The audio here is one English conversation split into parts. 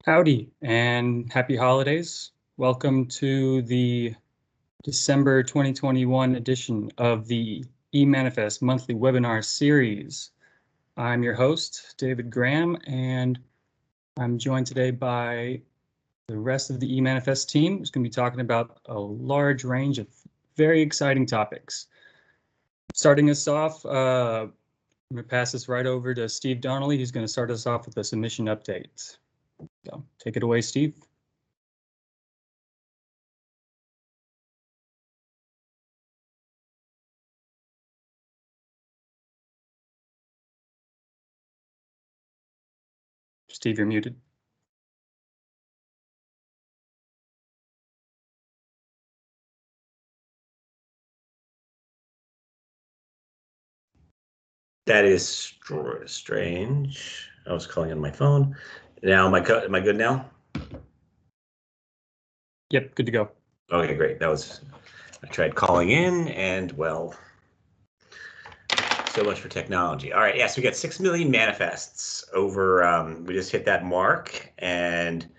Howdy and happy holidays. Welcome to the December 2021 edition of the eManifest monthly webinar series. I'm your host, David Graham, and I'm joined today by the rest of the eManifest team, who's going to be talking about a large range of very exciting topics. Starting us off, I'm going to pass this right over to Steve Donnelly, who's going to start us off with a submission update. So take it away, Steve. Steve, you're muted. That is strange. I was calling on my phone. Now, am I good now? Yep, good to go. Okay, great. I tried calling in and, well, so much for technology. All right, yeah, so we got 6 million manifests over, we just hit that mark, and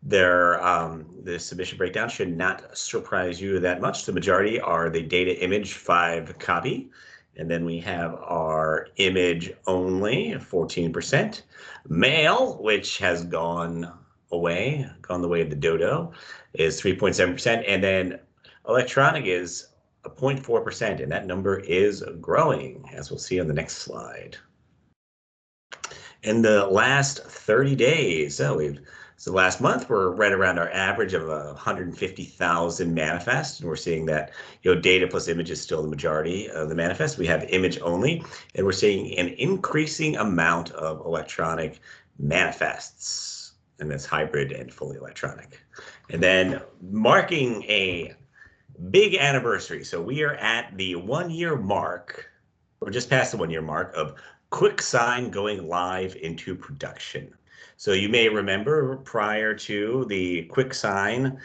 the submission breakdown should not surprise you that much. The majority are the data image 5 copy. And then we have our image only, 14%. Mail, which has gone the way of the dodo, is 3.7%. And then electronic is 0.4%. And that number is growing, as we'll see on the next slide. In the last 30 days, so last month, we're right around our average of 150,000 manifests, and we're seeing that data plus image is still the majority of the manifest. We have image only, and we're seeing an increasing amount of electronic manifests, and that's hybrid and fully electronic. And then marking a big anniversary. So we are at the 1-year mark, or just past the 1-year mark of QuickSign going live into production. So you may remember prior to the QuickSign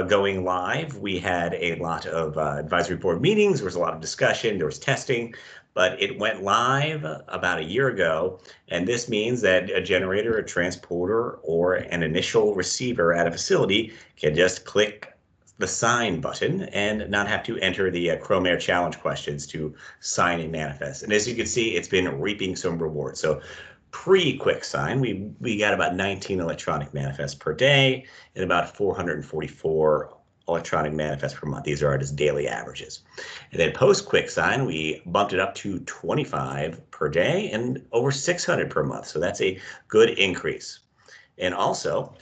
going live, we had a lot of advisory board meetings. There was a lot of discussion. There was testing, but it went live about a year ago. And this means that a generator, a transporter, or an initial receiver at a facility can just click the sign button and not have to enter the Chrome Air Challenge questions to sign a manifest. And as you can see, it's been reaping some rewards. So pre-QuickSign, we got about 19 electronic manifests per day and about 444 electronic manifests per month. These are our just daily averages. And then post-QuickSign, we bumped it up to 25 per day and over 600 per month. So that's a good increase. And also,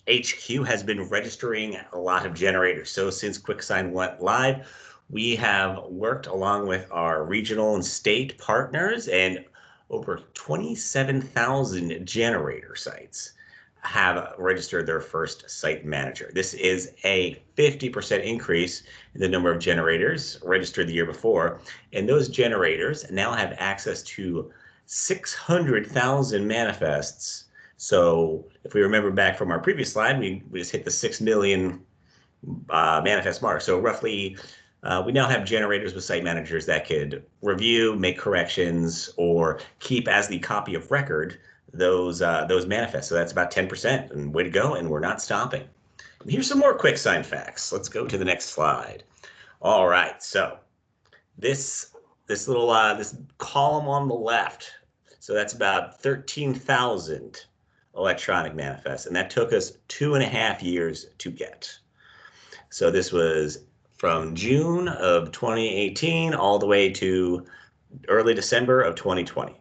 HQ has been registering a lot of generators. So since QuickSign went live, we have worked along with our regional and state partners, and over 27,000 generator sites have registered their first site manager. This is a 50% increase in the number of generators registered the year before. And those generators now have access to 600,000 manifests. So if we remember back from our previous slide, we just hit the 6 million manifest mark. So roughly, we now have generators with site managers that could review, make corrections, or keep as the copy of record those manifests. So that's about 10%, and way to go, and we're not stopping. And here's some more QuickSign facts. Let's go to the next slide. All right, so this little this column on the left, so that's about 13,000 electronic manifests, and that took us 2.5 years to get. So this was from June of 2018 all the way to early December of 2020.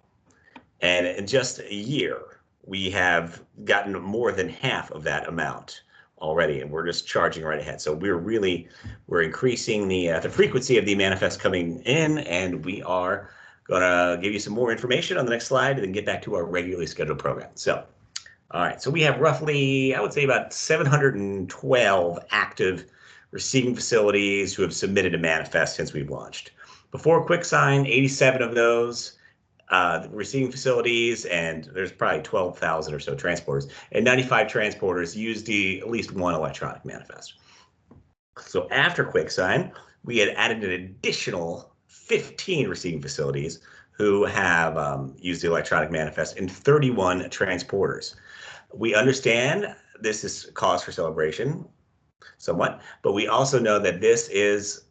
And in just a year, we have gotten more than half of that amount already, and we're just charging right ahead. So we're increasing the frequency of the manifest coming in, and we are going to give you some more information on the next slide and then get back to our regularly scheduled program. So, all right, so we have roughly, I would say about 712 active receiving facilities who have submitted a manifest since we've launched. Before QuickSign, 87 of those receiving facilities, and there's probably 12,000 or so transporters, and 95 transporters used at least one electronic manifest. So after QuickSign, we had added an additional 15 receiving facilities who have used the electronic manifest and 31 transporters. We understand this is cause for celebration somewhat, but we also know that this is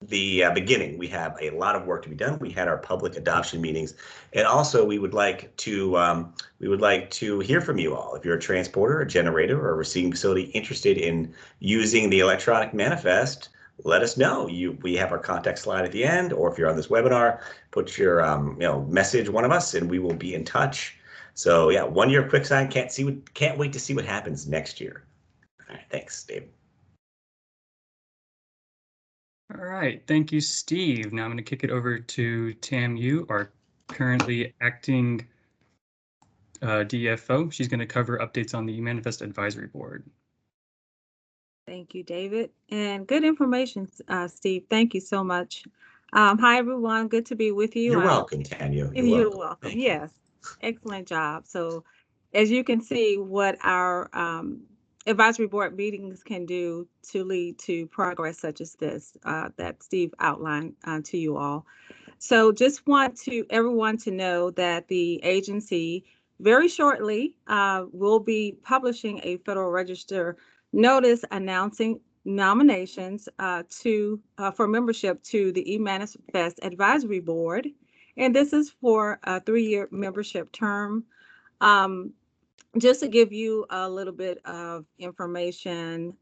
the beginning. We have a lot of work to be done. We had our public adoption meetings, and also we would like to hear from you all. If you're a transporter, a generator, or a receiving facility interested in using the electronic manifest, let us know. We have our contact slide at the end, or if you're on this webinar, put your message one of us, and we will be in touch. So yeah, 1 year quick sign. Can't wait to see what happens next year. All right, thanks, Dave. All right, thank you, Steve. Now I'm going to kick it over to Tam Yu, our currently acting DFO. She's going to cover updates on the eManifest Advisory Board. Thank you, David. And good information, Steve. Thank you so much. Hi, everyone. Good to be with you. You're welcome, Tanya. You're welcome. Yes, excellent job. So as you can see, what our advisory board meetings can do to lead to progress such as this that Steve outlined to you all. So just want everyone to know that the agency very shortly will be publishing a Federal Register notice announcing nominations for membership to the eManifest Advisory Board. And this is for a 3-year membership term. Just to give you a little bit of information,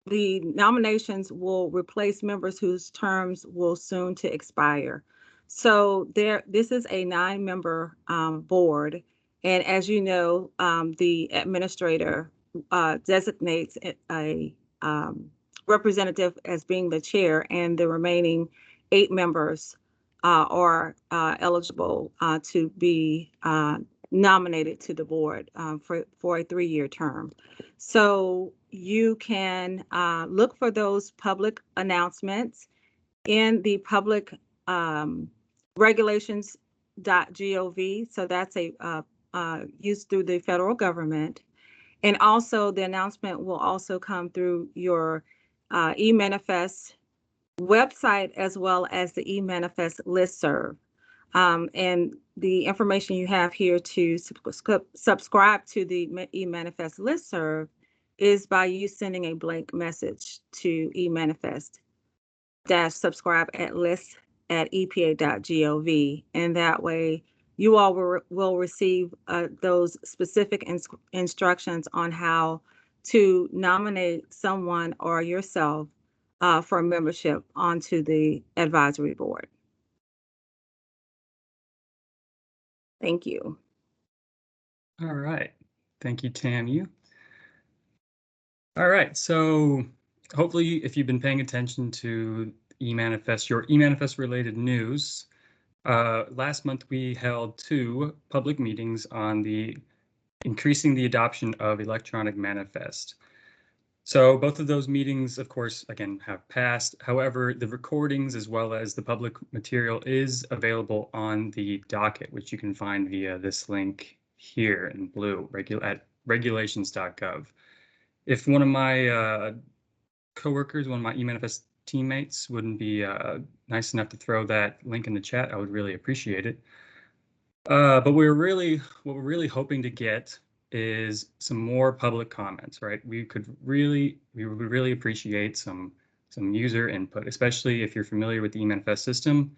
the nominations will replace members whose terms will soon to expire. So this is a 9-member board, and as you know, the administrator designates a representative as being the chair, and the remaining 8 members are eligible to be nominated to the board for a 3-year term. So you can look for those public announcements in the public regulations.gov. So that's used through the federal government. And also the announcement will also come through your eManifest website as well as the eManifest listserv. And the information you have here to subscribe to the eManifest listserv is by you sending a blank message to eManifest-subscribe@list@epa.gov. And that way you all will receive those specific instructions on how to nominate someone or yourself for membership onto the advisory board. Thank you. All right. Thank you, Tam Yu. All right. So hopefully, if you've been paying attention to eManifest, your eManifest related news, last month we held 2 public meetings on increasing the adoption of electronic manifest. So both of those meetings, of course, again, have passed. However, the recordings as well as the public material is available on the docket, which you can find via this link here in blue at regulations.gov. If one of my coworkers, one of my eManifest teammates wouldn't be nice enough to throw that link in the chat, I would really appreciate it. But what we're really hoping to get is some more public comments, right? We would really appreciate some user input, especially if you're familiar with the eManifest system,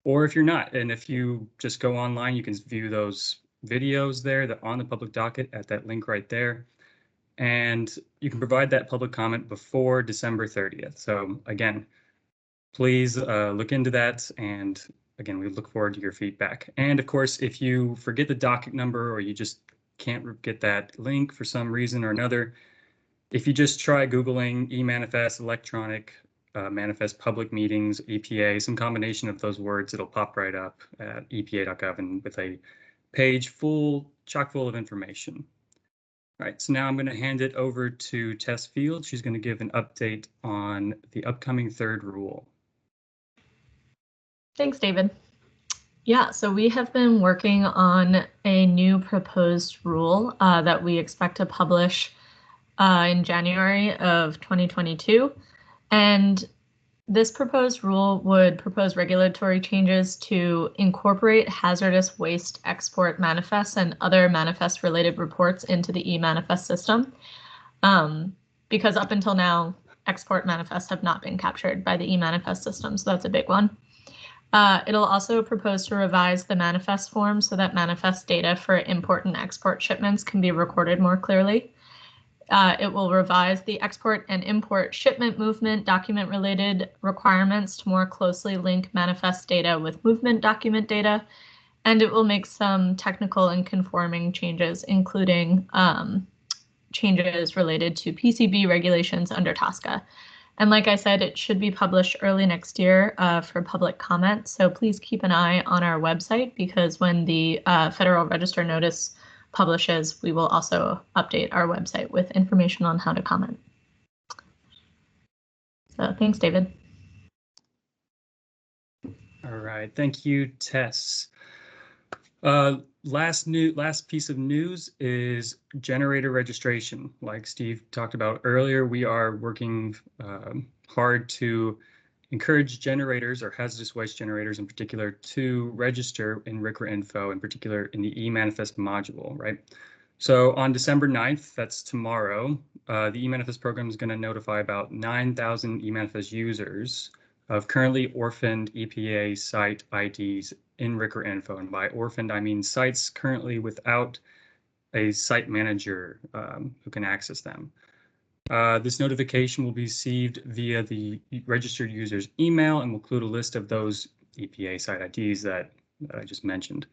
or if you're not. And if you just go online, you can view those videos there that on the public docket at that link right there. And you can provide that public comment before December 30th. So again, please look into that. And again, we look forward to your feedback. And of course, if you forget the docket number or you just can't get that link for some reason or another, if you just try Googling eManifest electronic manifest public meetings, EPA, some combination of those words, it'll pop right up at epa.gov and with a page chock full of information. All right, so now I'm going to hand it over to Tess Field. She's going to give an update on the upcoming 3rd rule. Thanks, David. Yeah, so we have been working on a new proposed rule that we expect to publish in January of 2022. And This proposed rule would propose regulatory changes to incorporate hazardous waste export manifests and other manifest-related reports into the e-manifest system. Because up until now, export manifests have not been captured by the e-manifest system, so that's a big one. It'll also propose to revise the manifest form so that manifest data for import and export shipments can be recorded more clearly. It will revise the export and import shipment movement document related requirements to more closely link manifest data with movement document data. And it will make some technical and conforming changes, including changes related to PCB regulations under TSCA. And like I said, it should be published early next year for public comment. So please keep an eye on our website, because when the Federal Register notice publishes, we will also update our website with information on how to comment. So thanks, David. All right, thank you, Tess. Last piece of news is generator registration. Like Steve talked about earlier, we are working hard to encourage generators, or hazardous waste generators in particular, to register in RCRA info, in particular in the eManifest module, right? So on December 9th, that's tomorrow, the eManifest program is going to notify about 9,000 eManifest users of currently orphaned EPA site IDs in RCRA info. And by orphaned, I mean sites currently without a site manager who can access them. This notification will be received via the registered user's email and will include a list of those EPA site IDs that I just mentioned.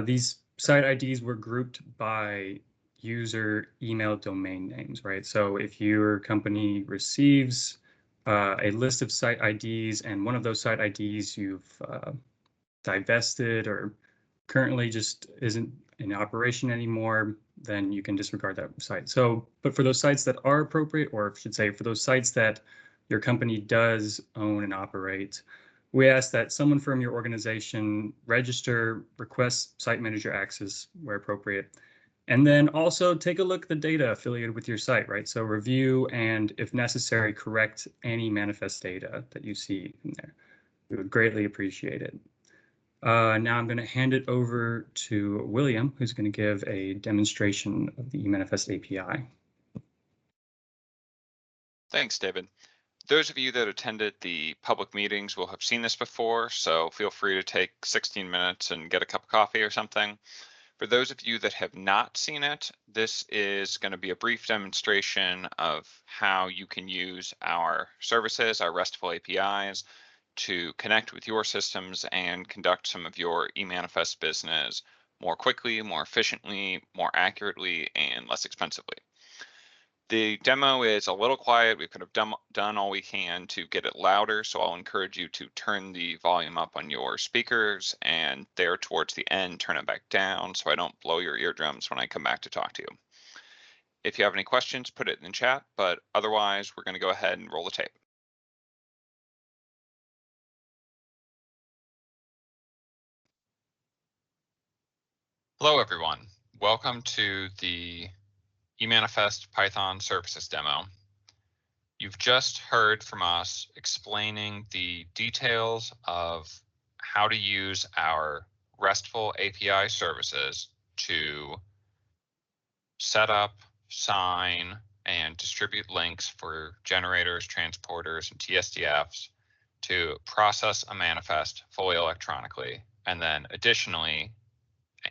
These site IDs were grouped by user email domain names, right? So if your company receives a list of site IDs and one of those site IDs you've divested or currently just isn't in operation anymore, then you can disregard that site. So, but for those sites that are appropriate, or I should say for those sites that your company does own and operate, we ask that someone from your organization register, request site manager access where appropriate, and then also take a look at the data affiliated with your site, right? So review and, if necessary, correct any manifest data that you see in there. We would greatly appreciate it. Now I'm going to hand it over to William, who's going to give a demonstration of the eManifest API. Thanks, David. Those of you that attended the public meetings will have seen this before, so feel free to take 16 minutes and get a cup of coffee or something. For those of you that have not seen it, this is going to be a brief demonstration of how you can use our services, our RESTful APIs, to connect with your systems and conduct some of your eManifest business more quickly, more efficiently, more accurately, and less expensively. The demo is a little quiet. We could have done all we can to get it louder, so I'll encourage you to turn the volume up on your speakers, and there towards the end, turn it back down so I don't blow your eardrums when I come back to talk to you. If you have any questions, put it in the chat, but otherwise, we're going to go ahead and roll the tape. Hello, everyone. Welcome to the eManifest Python services demo. You've just heard from us explaining the details of how to use our RESTful API services to set up, sign, and distribute links for generators, transporters, and TSDFs to process a manifest fully electronically, and then additionally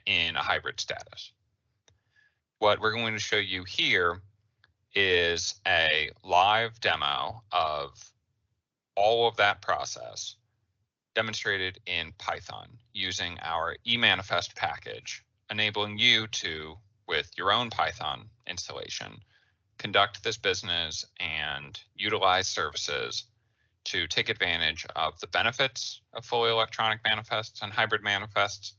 in a hybrid status. What we're going to show you here is a live demo of all of that process demonstrated in Python using our eManifest package, enabling you to, with your own Python installation, conduct this business and utilize services to take advantage of the benefits of fully electronic manifests and hybrid manifests,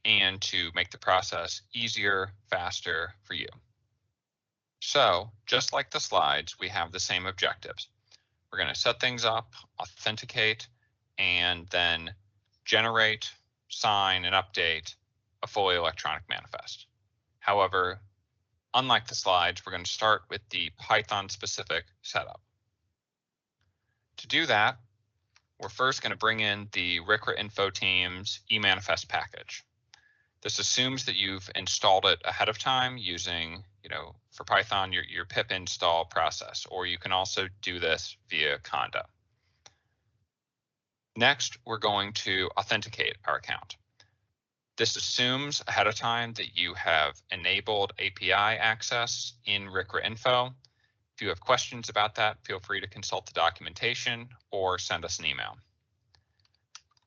and to make the process easier, faster for you. So just like the slides, we have the same objectives. We're going to set things up, authenticate, and then generate, sign, and update a fully electronic manifest. However, unlike the slides, we're going to start with the Python-specific setup. To do that, we're first going to bring in the RCRA info team's eManifest package. This assumes that you've installed it ahead of time using, for Python, your pip install process, or you can also do this via Conda. Next, we're going to authenticate our account. This assumes ahead of time that you have enabled API access in RCRA info. If you have questions about that, feel free to consult the documentation or send us an email.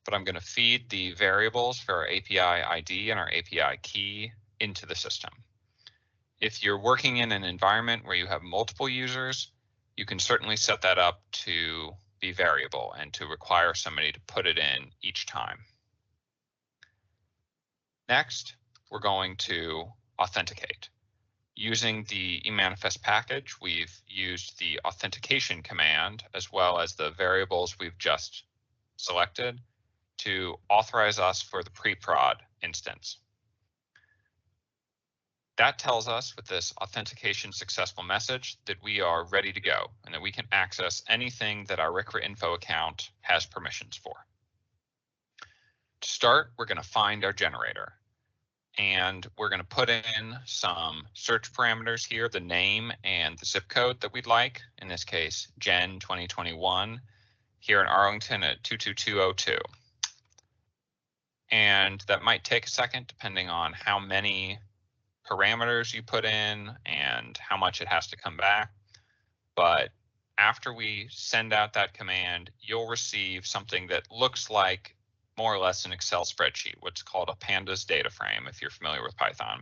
But I'm going to feed the variables for our API ID and our API key into the system. If you're working in an environment where you have multiple users, you can certainly set that up to be variable and to require somebody to put it in each time. Next, we're going to authenticate. Using the eManifest package, we've used the authentication command as well as the variables we've just selected to authorize us for the pre-prod instance. That tells us with this authentication successful message that we are ready to go and that we can access anything that our RCRA info account has permissions for. To start, we're going to find our generator. And we're going to put in some search parameters here, the name and the zip code that we'd like, in this case, Gen 2021, here in Arlington at 22202. And that might take a second depending on how many parameters you put in and how much it has to come back. But after we send out that command, you'll receive something that looks like more or less an Excel spreadsheet, what's called a pandas data frame, if you're familiar with Python.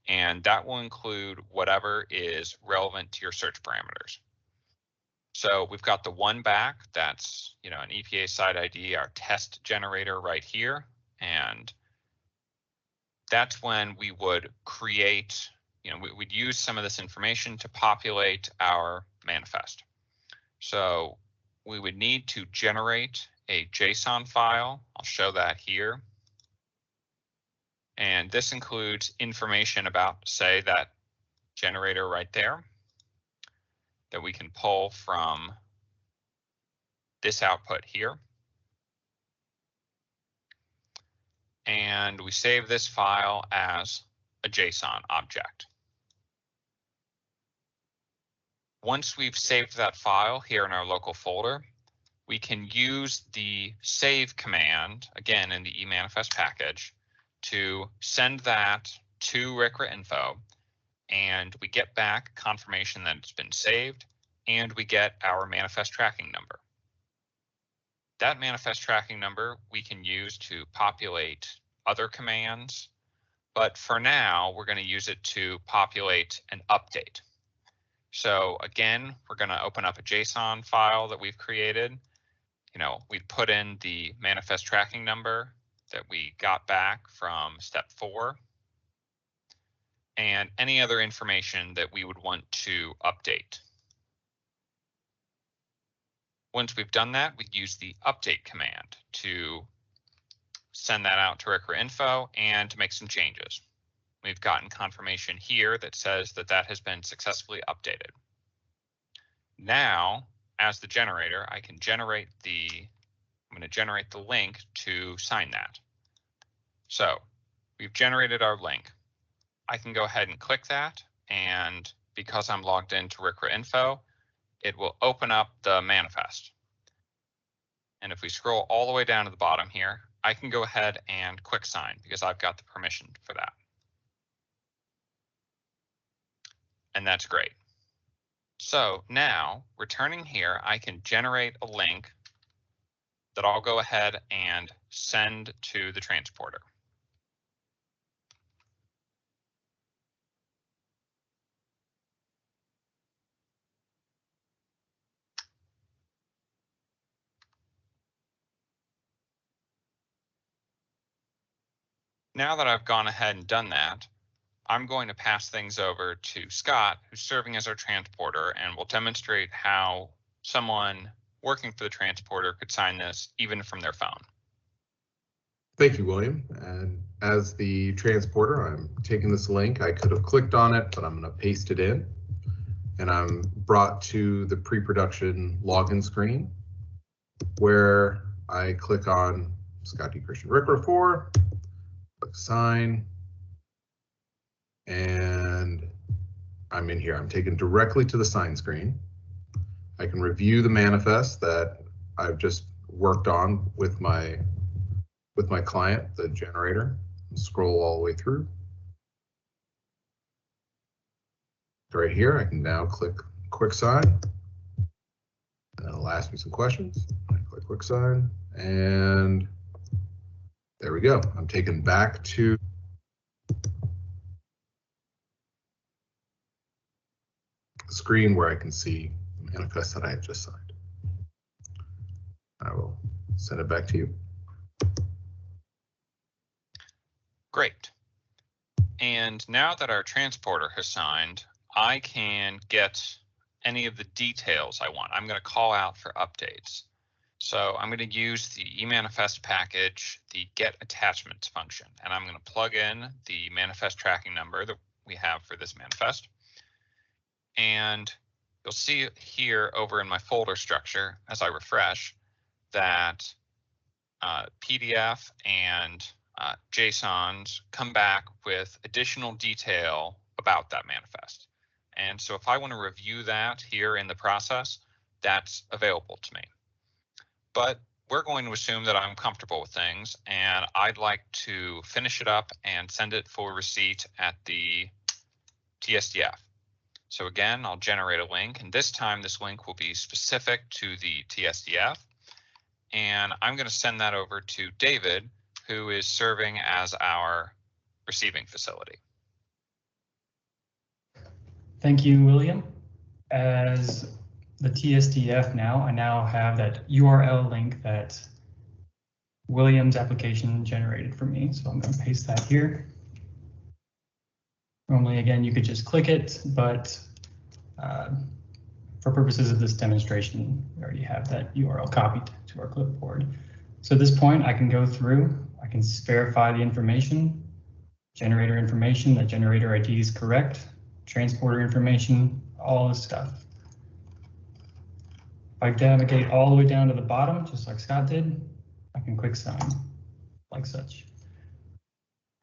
And that will include whatever is relevant to your search parameters. So we've got the one back, that's an EPA site ID, our test generator right here. And that's when we would create, we'd use some of this information to populate our manifest. So we would need to generate a JSON file. I'll show that here. And this includes information about, say, that generator right there that we can pull from this output here. And we save this file as a JSON object. Once we've saved that file here in our local folder, we can use the save command, again in the eManifest package, to send that to RCRA info, and we get back confirmation that it's been saved, and we get our manifest tracking number. That manifest tracking number we can use to populate other commands, but for now, we're going to use it to populate an update. So again, we're going to open up a JSON file that we've created. We put in the manifest tracking number that we got back from step 4 and any other information that we would want to update. Once we've done that, we use the update command to send that out to RCRA info and to make some changes. We've gotten confirmation here that says that that has been successfully updated. Now, as the generator, I'm going to generate the link to sign that. So we've generated our link. I can go ahead and click that, and because I'm logged into RCRA info, it will open up the manifest. And if we scroll all the way down to the bottom here, I can go ahead and quick sign because I've got the permission for that. And that's great. So now, returning here, I can generate a link that I'll go ahead and send to the transporter. Now that I've gone ahead and done that, I'm going to pass things over to Scott, who's serving as our transporter, and will demonstrate how someone working for the transporter could sign this even from their phone. Thank you, William. And as the transporter, I'm taking this link. I could have clicked on it, but I'm going to paste it in. And I'm brought to the pre-production login screen. where I click on Scott D. Christian Ricker 4, click sign, and I'm in here. I'm taken directly to the sign screen. I can review the manifest that I've just worked on with my client, the generator. Scroll all the way through. Right here, I can now click quick sign, and it'll ask me some questions. I click quick sign, and there we go. I'm taken back to the screen where I can see the manifest that I had just signed. I will send it back to you. Great. And now that our transporter has signed, I can get any of the details I want. I'm going to call out for updates. So I'm going to use the eManifest package, the get attachments function, and I'm going to plug in the manifest tracking number that we have for this manifest. And you'll see here over in my folder structure as I refresh that PDF and JSONs come back with additional detail about that manifest. And so if I want to review that here in the process, that's available to me. But we're going to assume that I'm comfortable with things, and I'd like to finish it up and send it for receipt at the TSDF. So again, I'll generate a link, and this time this link will be specific to the TSDF. And I'm going to send that over to David, who is serving as our receiving facility. Thank you, William. As the TSDF now, I now have that URL link that William's application generated for me. So I'm going to paste that here. Normally, again, you could just click it, but for purposes of this demonstration, we already have that URL copied to our clipboard. So at this point, I can go through, I can verify the information, generator information, the generator ID is correct, transporter information, all this stuff. If I navigate all the way down to the bottom, just like Scott did, I can quick sign like such.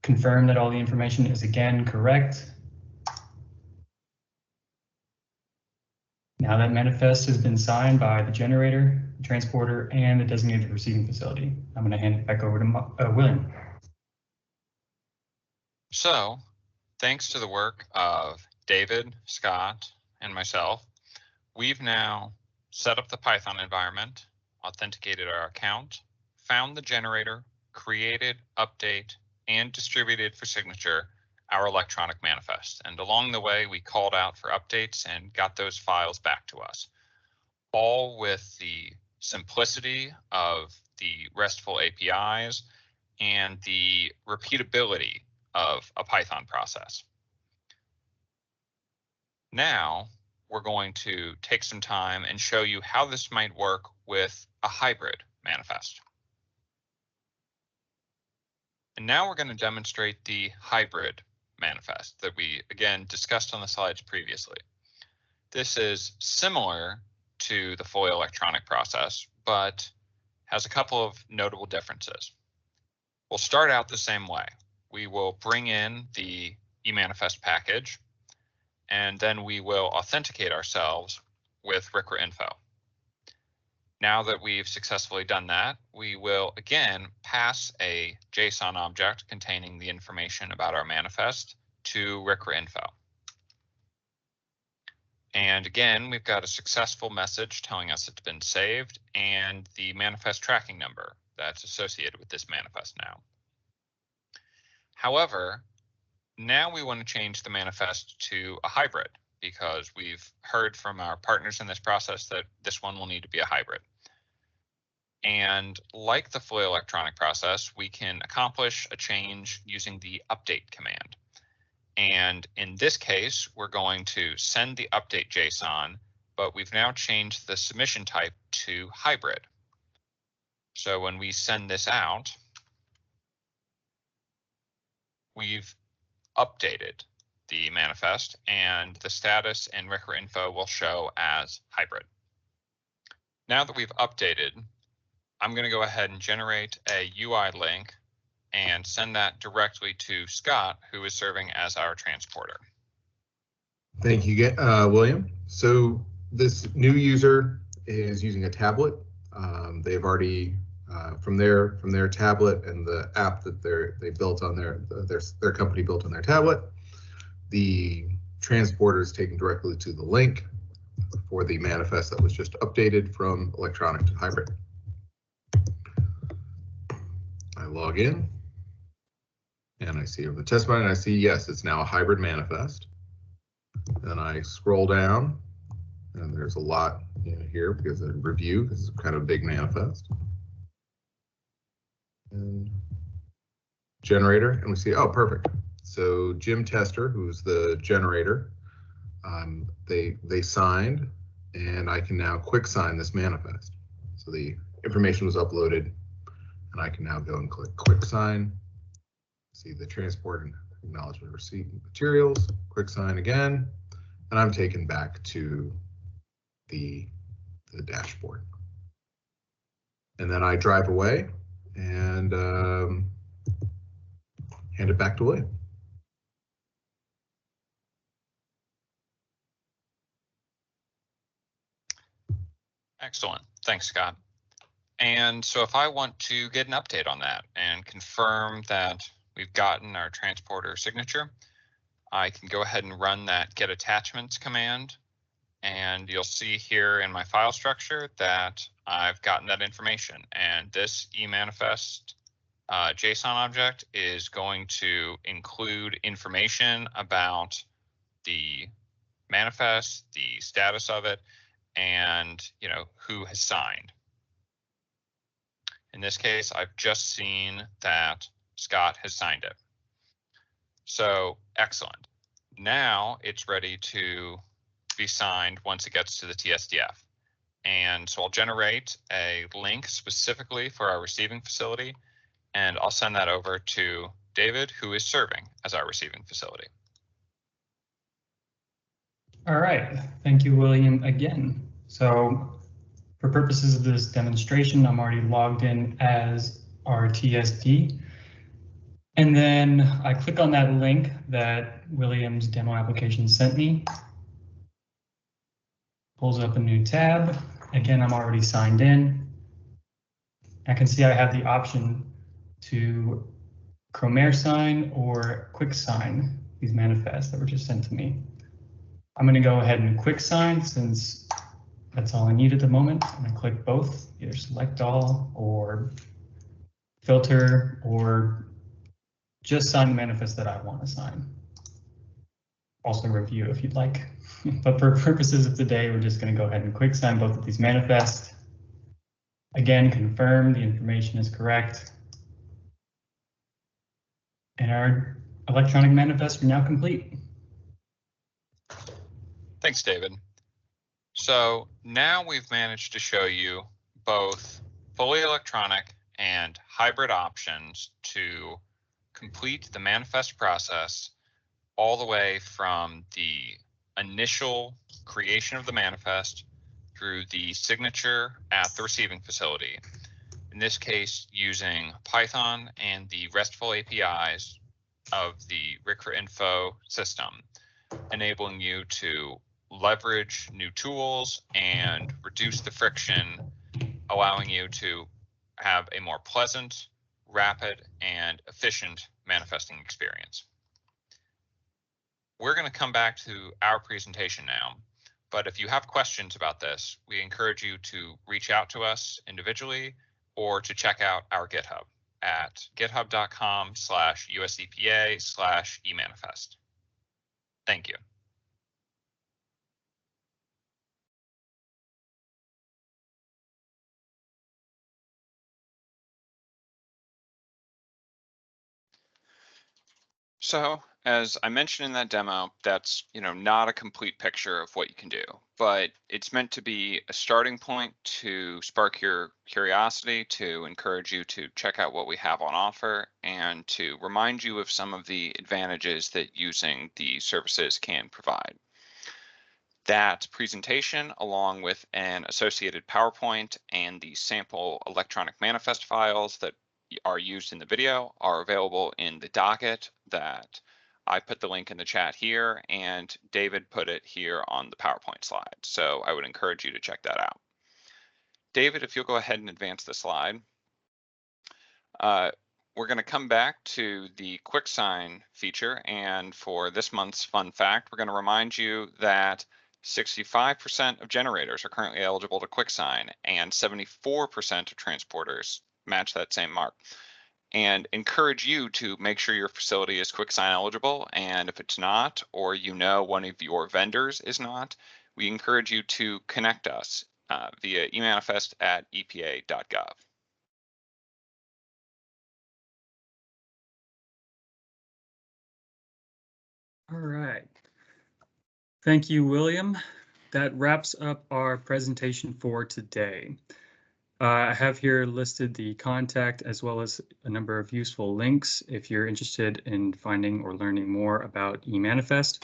Confirm that all the information is again correct. Now that manifest has been signed by the generator, the transporter, and the designated receiving facility. I'm going to hand it back over to William. So, thanks to the work of David, Scott, and myself, we've now set up the Python environment, authenticated our account, found the generator, created, update, and distributed for signature our electronic manifest. And along the way, we called out for updates and got those files back to us, all with the simplicity of the RESTful APIs and the repeatability of a Python process. Now, we're going to take some time and show you how this might work with a hybrid manifest. And now we're going to demonstrate the hybrid manifest that we, again, discussed on the slides previously. This is similar to the fully electronic process, but has a couple of notable differences. We'll start out the same way. We will bring in the eManifest package, and then we will authenticate ourselves with RCRA info. Now that we've successfully done that, we will again pass a JSON object containing the information about our manifest to RCRA info. And again, we've got a successful message telling us it's been saved and the manifest tracking number that's associated with this manifest now. However, now we want to change the manifest to a hybrid because we've heard from our partners in this process that this one will need to be a hybrid. And like the fully electronic process, we can accomplish a change using the update command. And in this case, we're going to send the update JSON, but we've now changed the submission type to hybrid. So when we send this out, we've updated the manifest and the status in RCRA info will show as hybrid. Now that we've updated, I'm going to go ahead and generate a UI link and send that directly to Scott, who is serving as our transporter. Thank you, William. So this new user is using a tablet. They've already from their tablet and the app that they built on their company built on their tablet. The transporter is taken directly to the link for the manifest that was just updated from electronic to hybrid. I log in and I see over the test button, I see, yes, it's now a hybrid manifest. Then I scroll down and there's a lot here because of review, because it's kind of a big manifest. And generator, and we see, oh, perfect. So Jim Tester, who's the generator, they signed, and I can now quick sign this manifest. So the information was uploaded, and I can now go and click quick sign, see the transport and acknowledgement receipt materials, quick sign again, and I'm taken back to the dashboard. And then I drive away and hand it back to William. Excellent. Thanks, Scott. And so if I want to get an update on that and confirm that we've gotten our transporter signature, I can go ahead and run that get attachments command. And you'll see here in my file structure that I've gotten that information. And this eManifest JSON object is going to include information about the manifest, the status of it, and who has signed. In this case, I've just seen that Scott has signed it. So excellent. Now it's ready to be signed once it gets to the TSDF. And so I'll generate a link specifically for our receiving facility, and I'll send that over to David, who is serving as our receiving facility. All right, thank you, William, again. So for purposes of this demonstration, I'm already logged in as our TSD. And then I click on that link that William's demo application sent me. Pulls up a new tab. Again, I'm already signed in. I can see I have the option to Chromair sign or quick sign these manifests that were just sent to me. I'm going to go ahead and quick sign since that's all I need at the moment. I'm going to click both, either select all or filter, or just sign the manifest that I want to sign. Also review if you'd like. But for purposes of today, we're just going to go ahead and quick sign both of these manifests. Again, confirm the information is correct. And our electronic manifests are now complete. Thanks, David. So now we've managed to show you both fully electronic and hybrid options to complete the manifest process all the way from the initial creation of the manifest through the signature at the receiving facility. In this case, using Python and the RESTful APIs of the RIC4Info system, enabling you to leverage new tools and reduce the friction, allowing you to have a more pleasant, rapid, and efficient manifesting experience. We're going to come back to our presentation now, but if you have questions about this, we encourage you to reach out to us individually or to check out our GitHub at github.com/USEPA/eManifest. Thank you. So as I mentioned in that demo, that's not a complete picture of what you can do, but it's meant to be a starting point to spark your curiosity, to encourage you to check out what we have on offer, and to remind you of some of the advantages that using the services can provide. That presentation, along with an associated PowerPoint and the sample electronic manifest files that are used in the video, are available in the docket that I put the link in the chat here, and David put it here on the PowerPoint slide. So I would encourage you to check that out. David, if you'll go ahead and advance the slide. We're going to come back to the quick sign feature, and for this month's fun fact, we're going to remind you that 65% of generators are currently eligible to quick sign, and 74% of transporters match that same mark. And encourage you to make sure your facility is quick sign eligible, and if it's not, or you know one of your vendors is not, we encourage you to connect us via emanifest@epa.gov. All right. Thank you, William. That wraps up our presentation for today. I have here listed the contact as well as a number of useful links if you're interested in finding or learning more about eManifest.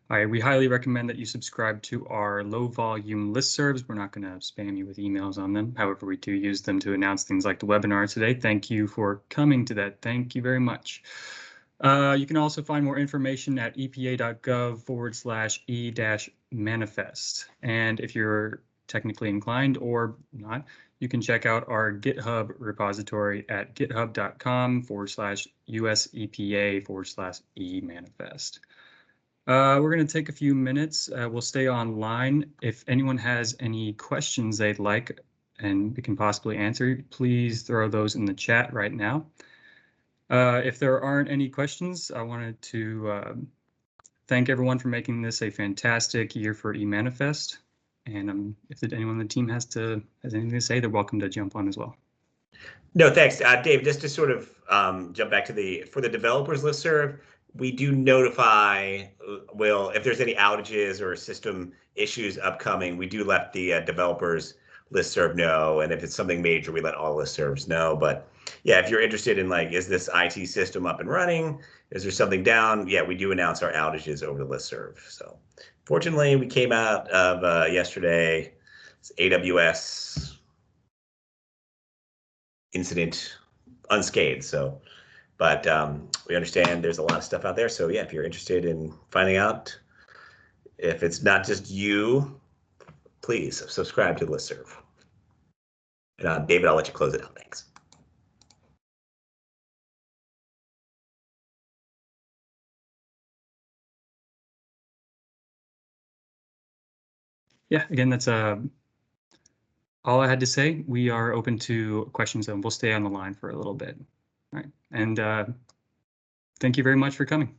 We highly recommend that you subscribe to our low volume listservs. We're not going to spam you with emails on them. However, we do use them to announce things like the webinar today. Thank you for coming to that. Thank you very much. You can also find more information at epa.gov/e-manifest. And if you're technically inclined or not, you can check out our GitHub repository at github.com/US-EPA/e-manifest. We're going to take a few minutes. We'll stay online. If anyone has any questions they'd like and we can possibly answer, please throw those in the chat right now. If there aren't any questions, I wanted to thank everyone for making this a fantastic year for eManifest. And if anyone on the team has anything to say, they're welcome to jump on as well. No, thanks, Dave. Just to sort of jump back to for the developers listserv, we do notify Will if there's any outages or system issues upcoming. We do let the developers listserv know, and if it's something major, we let all listservs know. But yeah, if you're interested in like, is this IT system up and running? Is there something down? Yeah, we do announce our outages over the listserv. So fortunately, we came out of yesterday. It's AWS incident unscathed. So, but we understand there's a lot of stuff out there. So yeah, if you're interested in finding out if it's not just you, please subscribe to the listserv. And David, I'll let you close it out. Thanks. Yeah, again, that's all I had to say. We are open to questions and we'll stay on the line for a little bit. All right. And thank you very much for coming.